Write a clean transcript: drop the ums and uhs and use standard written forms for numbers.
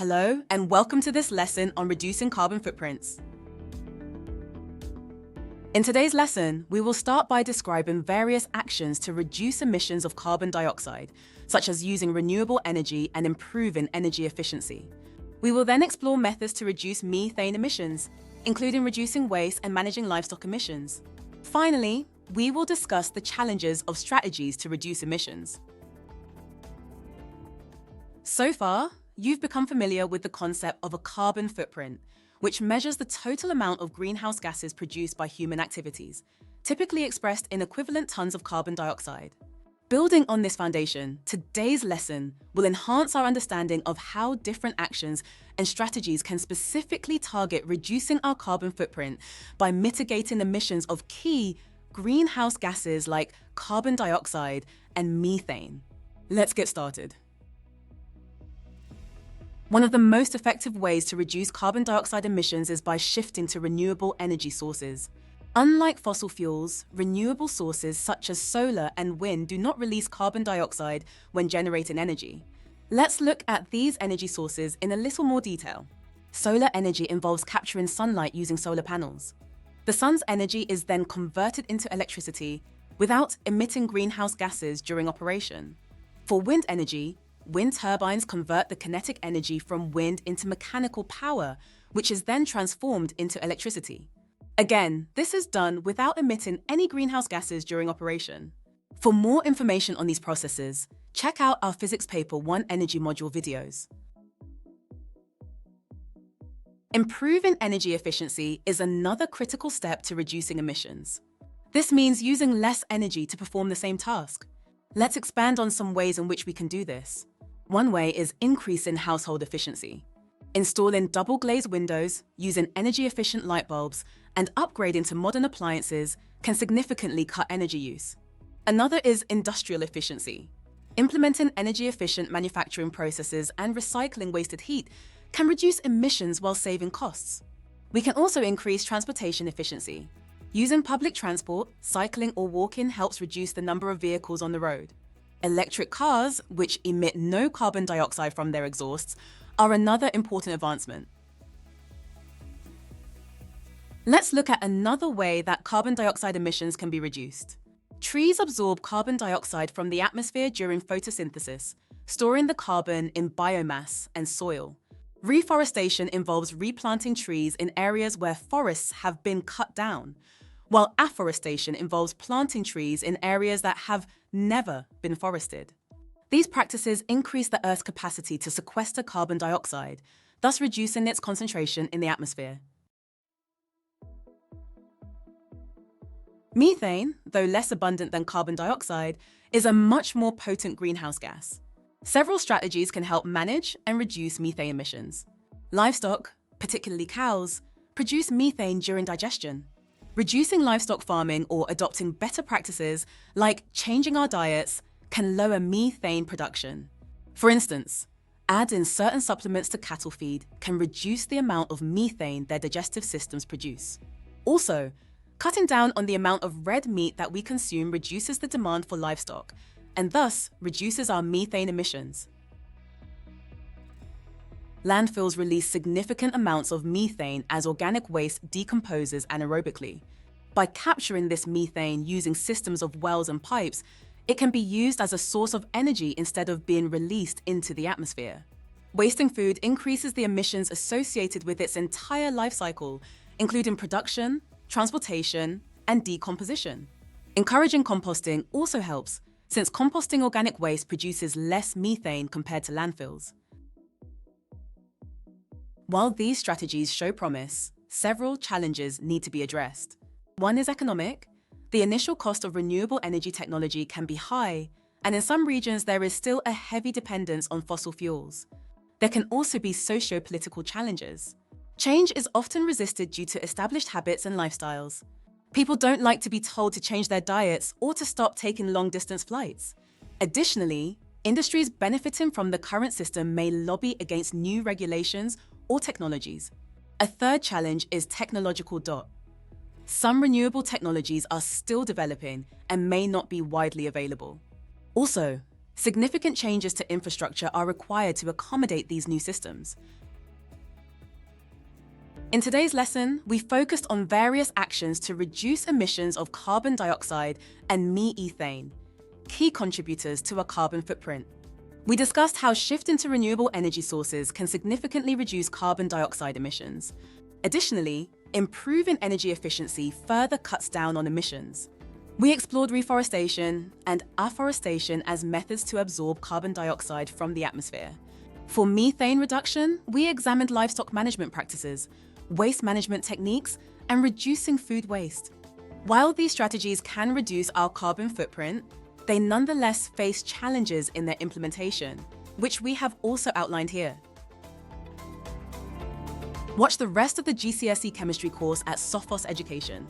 Hello, and welcome to this lesson on reducing carbon footprints. In today's lesson, we will start by describing various actions to reduce emissions of carbon dioxide, such as using renewable energy and improving energy efficiency. We will then explore methods to reduce methane emissions, including reducing waste and managing livestock emissions. Finally, we will discuss the challenges of strategies to reduce emissions. So far, you've become familiar with the concept of a carbon footprint, which measures the total amount of greenhouse gases produced by human activities, typically expressed in equivalent tons of carbon dioxide. Building on this foundation, today's lesson will enhance our understanding of how different actions and strategies can specifically target reducing our carbon footprint by mitigating emissions of key greenhouse gases like carbon dioxide and methane. Let's get started. One of the most effective ways to reduce carbon dioxide emissions is by shifting to renewable energy sources. Unlike fossil fuels, renewable sources such as solar and wind do not release carbon dioxide when generating energy. Let's look at these energy sources in a little more detail. Solar energy involves capturing sunlight using solar panels. The sun's energy is then converted into electricity without emitting greenhouse gases during operation. For wind energy, wind turbines convert the kinetic energy from wind into mechanical power, which is then transformed into electricity. Again, this is done without emitting any greenhouse gases during operation. For more information on these processes, check out our physics paper 1 energy module videos. Improving energy efficiency is another critical step to reducing emissions. This means using less energy to perform the same task. Let's expand on some ways in which we can do this. One way is increasing household efficiency. Installing double-glazed windows, using energy-efficient light bulbs, and upgrading to modern appliances can significantly cut energy use. Another is industrial efficiency. Implementing energy-efficient manufacturing processes and recycling wasted heat can reduce emissions while saving costs. We can also increase transportation efficiency. Using public transport, cycling or walking helps reduce the number of vehicles on the road. Electric cars, which emit no carbon dioxide from their exhausts, are another important advancement. Let's look at another way that carbon dioxide emissions can be reduced. Trees absorb carbon dioxide from the atmosphere during photosynthesis, storing the carbon in biomass and soil. Reforestation involves replanting trees in areas where forests have been cut down, while afforestation involves planting trees in areas that have never been forested. These practices increase the Earth's capacity to sequester carbon dioxide, thus reducing its concentration in the atmosphere. Methane, though less abundant than carbon dioxide, is a much more potent greenhouse gas. Several strategies can help manage and reduce methane emissions. Livestock, particularly cows, produce methane during digestion. Reducing livestock farming or adopting better practices, like changing our diets, can lower methane production. For instance, adding certain supplements to cattle feed can reduce the amount of methane their digestive systems produce. Also, cutting down on the amount of red meat that we consume reduces the demand for livestock, and thus reduces our methane emissions. Landfills release significant amounts of methane as organic waste decomposes anaerobically. By capturing this methane using systems of wells and pipes, it can be used as a source of energy instead of being released into the atmosphere. Wasting food increases the emissions associated with its entire life cycle, including production, transportation, and decomposition. Encouraging composting also helps, since composting organic waste produces less methane compared to landfills. While these strategies show promise, several challenges need to be addressed. One is economic. The initial cost of renewable energy technology can be high, and in some regions there is still a heavy dependence on fossil fuels. There can also be socio-political challenges. Change is often resisted due to established habits and lifestyles. People don't like to be told to change their diets or to stop taking long-distance flights. Additionally, industries benefiting from the current system may lobby against new regulations or technologies. A third challenge is technological debt. Some renewable technologies are still developing and may not be widely available. Also, Significant changes to infrastructure are required to accommodate these new systems. In today's lesson, we focused on various actions to reduce emissions of carbon dioxide and methane, key contributors to a carbon footprint. We discussed how shifting to renewable energy sources can significantly reduce carbon dioxide emissions. Additionally, improving energy efficiency further cuts down on emissions. We explored reforestation and afforestation as methods to absorb carbon dioxide from the atmosphere. For methane reduction, we examined livestock management practices, waste management techniques, and reducing food waste. While these strategies can reduce our carbon footprint, they nonetheless face challenges in their implementation, which we have also outlined here. Watch the rest of the GCSE chemistry course at Sophos Education.